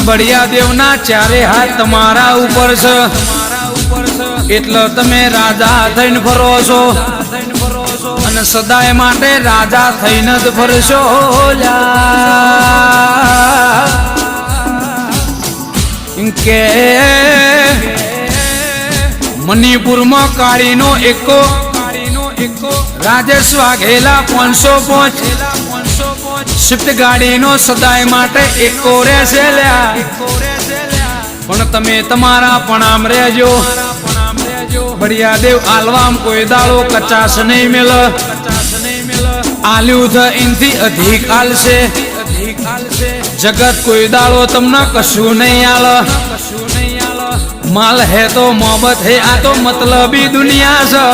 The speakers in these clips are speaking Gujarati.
બળિયા દેવના ચારે હાથ તમારા ઉપર છે એટલે તમે રાજા થઈને ફરો છો અને સદાય માટે રાજા થઈને જ ફરશો કે મણિપુરમાં કાળીનો એકો રાજેશ વાઘેલા 505 સ્વિફ્ટ ગાડીનો સદાય માટે એકો રહેશે લ્યા પણ તમે તમારા પ્રણામ રહેજો બળિયા દેવ આલવામ કોઈ દાડો કચાશ નહીં મેલ આલ્યું થ ઇનથી અધિક આલશે જગત કોઈ દાડો તમને કશું નહીં આલ માલ હે તો મોહબ્બત હે આ તો મતલબી દુનિયા છે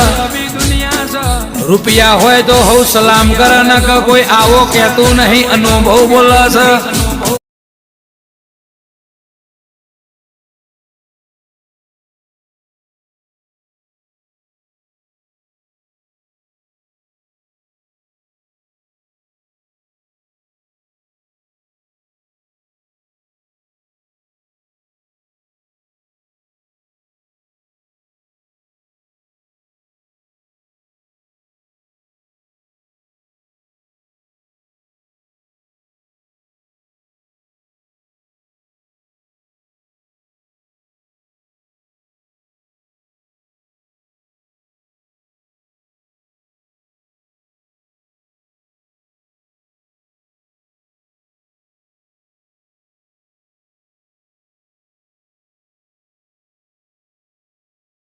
રૂપિયા હોય તો હઉ સલામ કરે ન કોઈ આવો કહેતું નહીં અનુભવ બોલે છે